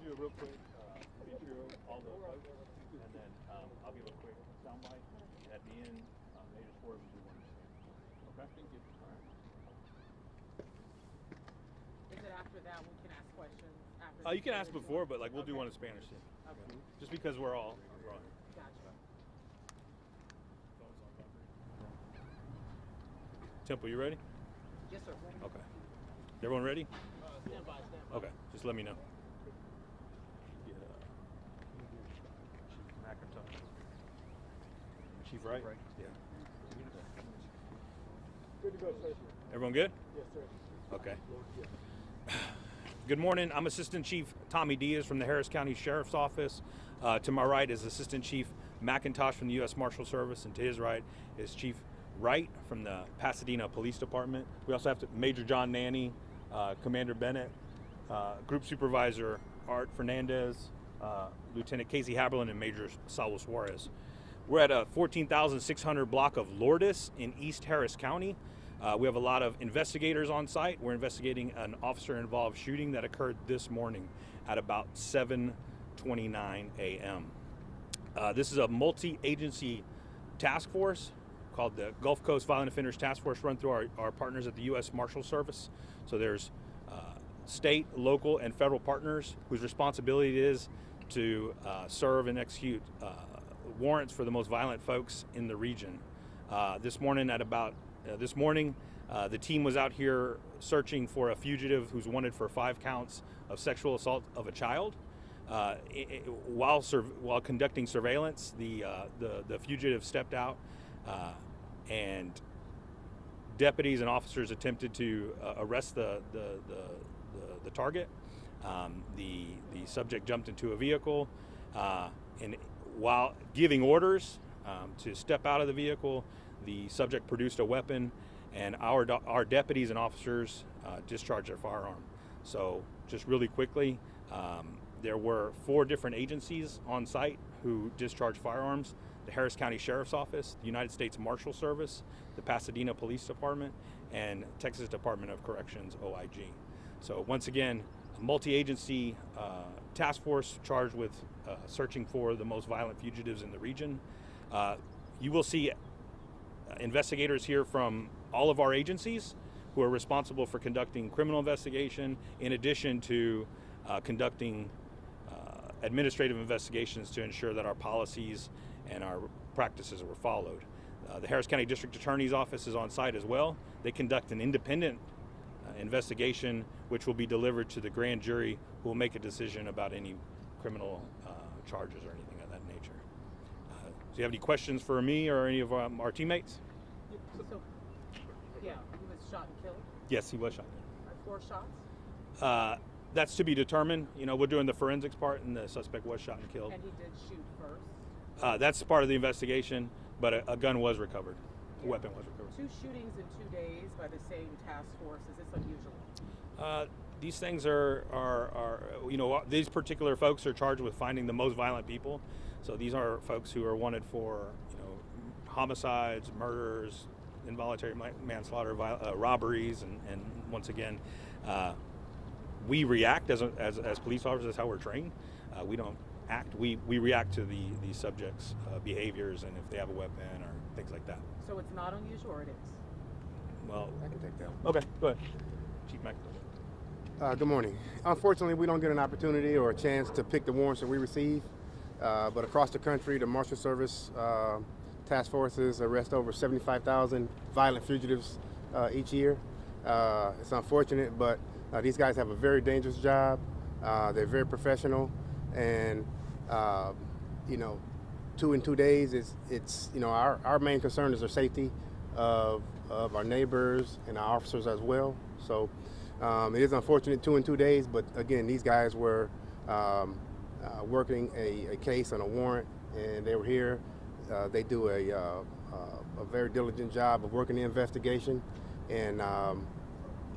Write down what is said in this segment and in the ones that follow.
do a real quick feature of all the folks, and then I'll give a quick soundbite. At the end, Major Sport will do one. Okay? Thank you. All right. Is it after that we can ask questions? After You can ask before, but like we'll do one in Spanish too. Okay. Just because we're all on. Gotcha. Temple, you ready? Yes, sir. Okay. Everyone ready? Stand by, stand by. Okay. Just let me know. Get, Chief McIntosh. Chief Wright? Yeah. Good to go, sir. Everyone good? Yes, sir. Okay. Good morning. I'm Assistant Chief Tommy Diaz from the Harris County Sheriff's Office. To my right is Assistant Chief McIntosh from the U.S. Marshal Service, and to his right is Chief Wright from the Pasadena Police Department. We also have Major John Nanny, Commander Bennett, Group Supervisor Art Fernandez, Lieutenant Casey Haberlin, and Major Salvo Suarez. We're at a 14,600 block of Lourdes in East Harris County. We have a lot of investigators on site. We're investigating an officer-involved shooting that occurred this morning at about 7:29 a.m. This is a multi-agency task force called the Gulf Coast Violent Offenders Task Force, run through our partners at the U.S. Marshal Service. So there's state, local, and federal partners whose responsibility it is to serve and execute warrants for the most violent folks in the region. This morning, the team was out here searching for a fugitive who's wanted for 5 counts of sexual assault of a child. While conducting surveillance, the fugitive stepped out, and deputies and officers attempted to arrest the target. The subject jumped into a vehicle, and while giving orders to step out of the vehicle, the subject produced a weapon, and our deputies and officers discharged their firearm. So just really quickly, there were 4 different agencies on site who discharged firearms: the Harris County Sheriff's Office, the United States Marshal Service, the Pasadena Police Department, and Texas Department of Corrections, OIG. So once again, a multi-agency task force charged with searching for the most violent fugitives in the region. You will see investigators here from all of our agencies who are responsible for conducting criminal investigation, in addition to conducting administrative investigations to ensure that our policies and our practices were followed. The Harris County District Attorney's Office is on site as well. They conduct an independent investigation, which will be delivered to the grand jury, who will make a decision about any criminal charges or anything of that nature. Do you have any questions for me or any of our teammates? Yeah, he was shot and killed. Yes, he was shot. 4 shots. That's to be determined. You know, we're doing the forensics part, and the suspect was shot and killed. And he did shoot first. That's part of the investigation, but a gun was recovered. A weapon was recovered. 2 shootings in 2 days by the same task force. Is this unusual? These things are these particular folks are charged with finding the most violent people. So these are folks who are wanted for, homicides, murders, involuntary manslaughter, robberies, and once again, we react as police officers. That's how we're trained. We don't act. We react to the subject's behaviors and if they have a weapon or things like that. So it's not unusual, or it is? Well, I can take that one. okay, go ahead, Chief McIntosh. Good morning. Unfortunately, we don't get an opportunity or a chance to pick the warrants that we receive, but across the country, the Marshal Service task forces arrest over 75,000 violent fugitives each year. It's unfortunate, but these guys have a very dangerous job. They're very professional, and 2 in 2 days it's our main concern is the safety of our neighbors and our officers as well. So it is unfortunate 2 in 2 days, but again, these guys were working a case on a warrant, and they were here. They do a very diligent job of working the investigation, and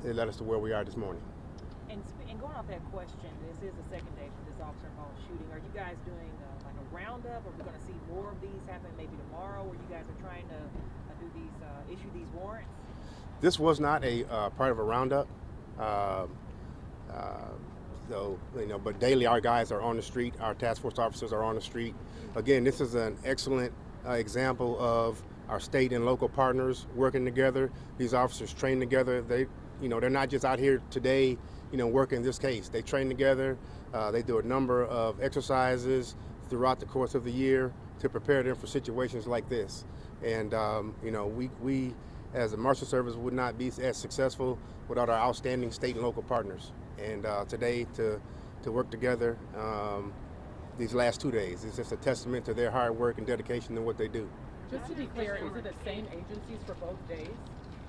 it led us to where we are this morning. And going off that question, this is the second day for this officer-involved shooting. Are you guys doing like a roundup? Are we going to see more of these happen maybe tomorrow, or you guys are trying to issue these warrants? This was not a part of a roundup. So, but daily our guys are on the street. Our task force officers are on the street. Again, this is an excellent example of our state and local partners working together. These officers train together. They're not just out here today, working this case. They train together. They do a number of exercises throughout the course of the year to prepare them for situations like this. And we as a Marshal Service would not be as successful without our outstanding state and local partners. And today to work together these last 2 days is just a testament to their hard work and dedication to what they do. Just to be clear, is it the same agencies for both days?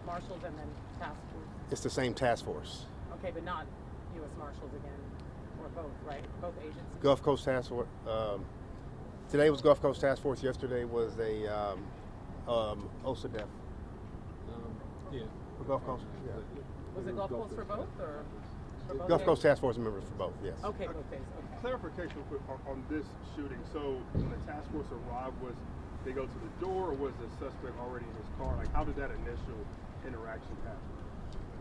Marshals and then task force? It's the same task force. Okay, but not U.S. Marshals again, or both, right? Both agencies? Gulf Coast Task Force. Today was Gulf Coast Task Force. Yesterday was a OSADEF. Yeah. For Gulf Coast. Yeah. Was it Gulf Coast for both, or for both Gulf days? Coast Task Force members for both. Yes. Okay, both days. Okay. Clarification on this shooting. So when the task force arrived, was they go to the door, or was the suspect already in his car? Like, how did that initial interaction happen?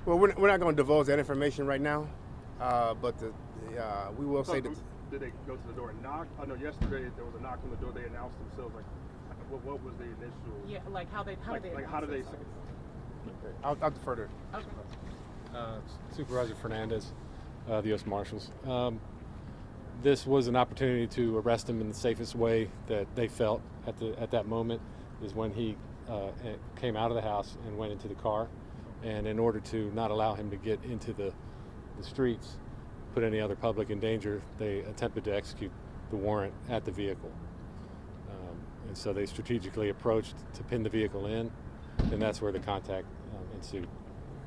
Well, we're not going to divulge that information right now, but we will say that. Did they go to the door and knock? I know yesterday there was a knock on the door. They announced themselves. Like, what was the initial? Yeah, like how did they? Okay. I'll defer to. Okay. Supervisor Fernandez, the U.S. Marshals. This was an opportunity to arrest him in the safest way that they felt at that moment, is when he came out of the house and went into the car. And in order to not allow him to get into the streets, put any other public in danger, they attempted to execute the warrant at the vehicle. And so they strategically approached to pin the vehicle in, and that's where the contact ensued.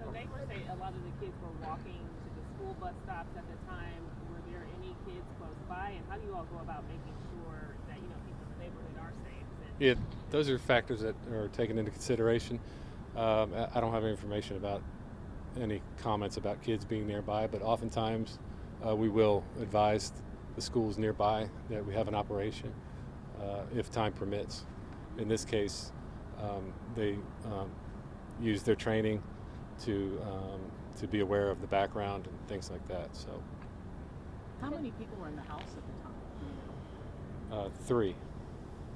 So they were saying a lot of the kids were walking to the school bus stops at the time. Were there any kids close by? And how do you all go about making sure that, people in the neighborhood are safe? Yeah, those are factors that are taken into consideration. I don't have any information about any comments about kids being nearby, but oftentimes we will advise the schools nearby that we have an operation if time permits. In this case, they use their training to be aware of the background and things like that. So, How many people were in the house at the time? 3.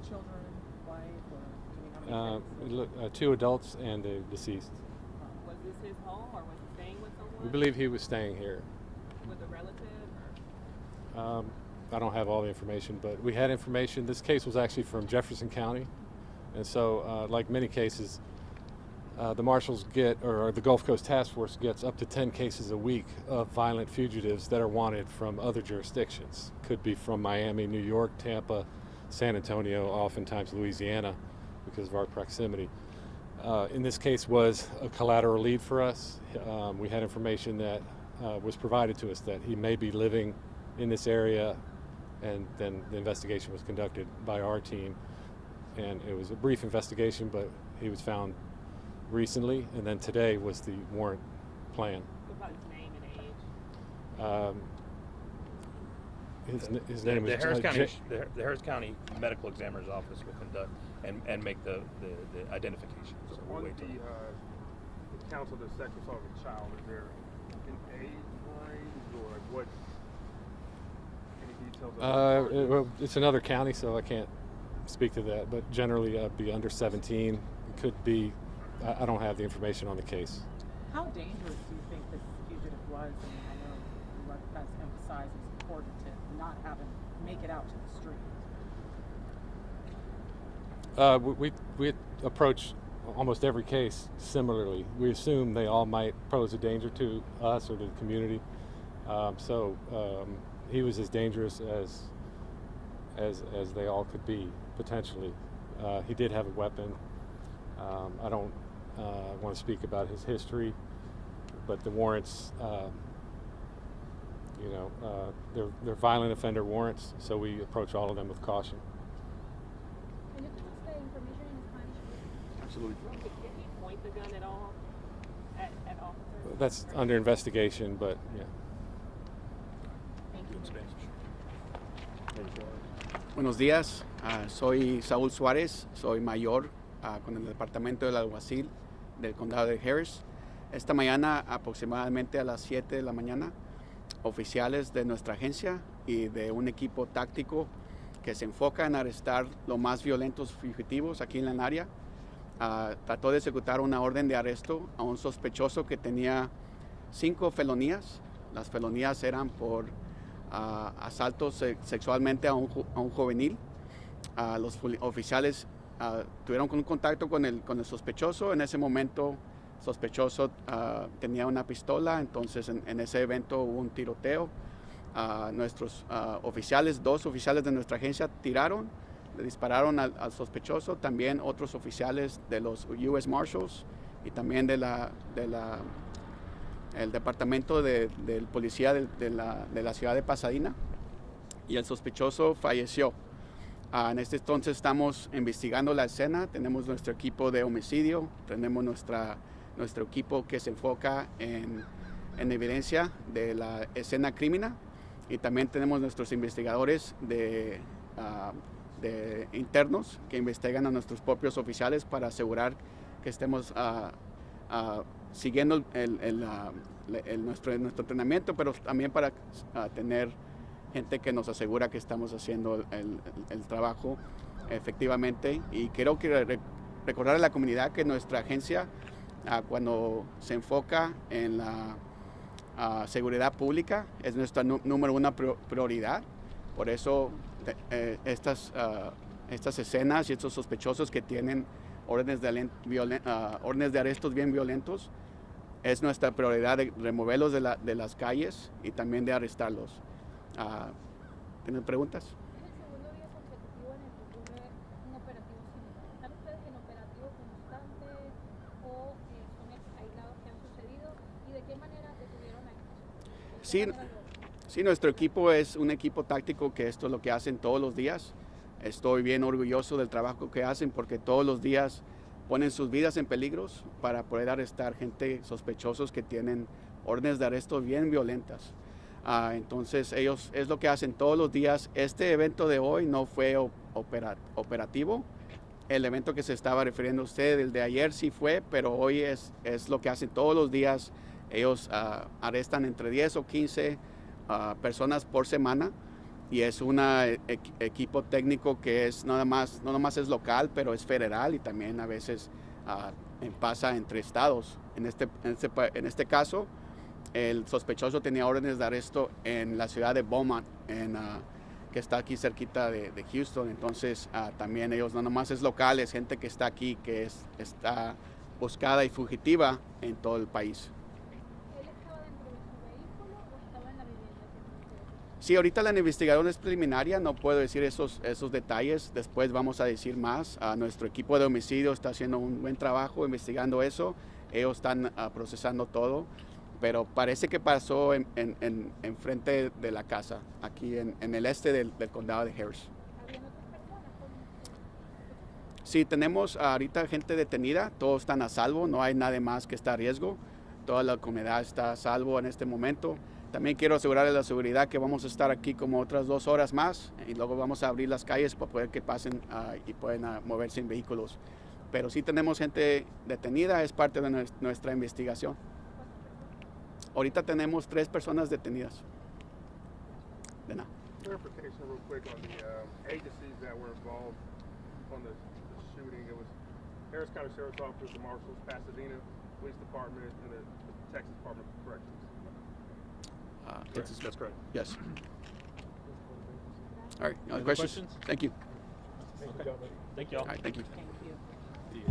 Children, wife, or how many kids? 2 adults and a deceased. Was this his home, or was he staying with someone? We believe he was staying here. With a relative? Or? I don't have all the information, but we had information. This case was actually from Jefferson County. And so, like many cases, the marshals or the Gulf Coast Task Force gets up to 10 cases a week of violent fugitives that are wanted from other jurisdictions. Could be from Miami, New York, Tampa, San Antonio, oftentimes Louisiana, because of our proximity. In this case was a collateral lead for us. We had information that was provided to us that he may be living in this area, and then the investigation was conducted by our team. And it was a brief investigation, but he was found recently, and then today was the warrant plan. What about his name and age? His name was the Harris County Medical Examiner's Office will conduct and make the identification. So we'll On wait till the count of the sexual assault of a child, is there an age range, or like what? Any details? well, it's another county, so I can't speak to that, but generally be under 17. It could be, I don't have the information on the case. How dangerous do you think this fugitive was? I mean, I know you guys emphasize it's important to not have him make it out to the street. We approach almost every case similarly. We assume they all might pose a danger to us or to the community. He was as dangerous as they all could be, potentially. He did have a weapon. I don't want to speak about his history, but the warrants, they're violent offender warrants, so we approach all of them with caution. Can you give us the information in Spanish? Absolutely. Did he point the gun at all? At officers? That's under investigation, but yeah. Thank you. Buenos días, soy Saúl Suárez, soy mayor con el departamento del alguacil del condado de Harris. Esta mañana, aproximadamente a las 7 de la mañana, oficiales de nuestra agencia y de un equipo táctico que se enfoca en arrestar los más violentos fugitivos aquí en el área. Trató de ejecutar una orden de arresto a un sospechoso que tenía 5 felonías. Las felonías eran por asalto sexualmente a un juvenil. Los oficiales tuvieron un contacto con el sospechoso. En ese momento, el sospechoso tenía una pistola, entonces en ese evento hubo un tiroteo. Nuestros oficiales, 2 oficiales de nuestra agencia tiraron, le dispararon al sospechoso, también otros oficiales de los U.S. Marshals y también el departamento de policía de la ciudad de Pasadena, y el sospechoso falleció. En este entonces estamos investigando la escena, tenemos nuestro equipo de homicidio, tenemos nuestro equipo que se enfoca en evidencia de la escena criminal, y también tenemos nuestros investigadores de internos que investigan a nuestros propios oficiales para asegurar que estemos siguiendo nuestro entrenamiento, pero también para tener gente que nos asegura que estamos haciendo el trabajo efectivamente. Y quiero recordar a la comunidad que nuestra agencia, cuando se enfoca en la seguridad pública, es nuestra número 1 prioridad. Por eso estas escenas y estos sospechosos que tienen órdenes de arrestos bien violentos, es nuestra prioridad de removerlos de las calles y también de arrestarlos. ¿Tienen preguntas? Es el segundo día consecutivo en el que ocurre un operativo similar. ¿Están ustedes en operativo constante o son aislados que han sucedido? ¿Y de qué manera detuvieron a estos? Sí, nuestro equipo es un equipo táctico que esto es lo que hacen todos los días. Estoy bien orgulloso del trabajo que hacen porque todos los días ponen sus vidas en peligro para poder arrestar gente sospechosos que tienen órdenes de arresto bien violentas. Entonces ellos es lo que hacen todos los días. Este evento de hoy no fue operativo. El evento que se estaba refiriendo a usted, el de ayer sí fue, pero hoy es lo que hacen todos los días. Ellos arrestan entre 10 o 15 personas por semana, y es un equipo técnico que es no nomás es local, pero es federal y también a veces pasa entre estados. En este caso, el sospechoso tenía órdenes de arresto en la ciudad de Beaumont, que está aquí cerquita de Houston. Entonces también ellos no nomás es local, es gente que está aquí, que está buscada y fugitiva en todo el país. ¿Él estaba dentro de su vehículo o estaba en la vivienda que ustedes? Sí, ahorita la investigación es preliminar, no puedo decir esos detalles, después vamos a decir más. Nuestro equipo de homicidio está haciendo un buen trabajo investigando eso, ellos están procesando todo, pero parece que pasó en frente de la casa, aquí en el este del condado de Harris. ¿Habían otras personas con ustedes? Sí, tenemos ahorita gente detenida, todos están a salvo, no hay nadie más que está a riesgo, toda la comunidad está a salvo en este momento. También quiero asegurarles la seguridad que vamos a estar aquí como otras 2 horas más y luego vamos a abrir las calles para poder que pasen y puedan moverse en vehículos. Pero sí tenemos gente detenida, es parte de nuestra investigación. Ahorita tenemos 3 personas detenidas. De nada. Clarification real quick on the agencies that were involved on the shooting. It was Harris County Sheriff's Office, the Marshals, Pasadena Police Department, and the Texas Department of Corrections. That's correct. Yes. All right. Other questions? questions? Thank you. Okay. Thank y'all. All right. Thank you. Thank you. See you.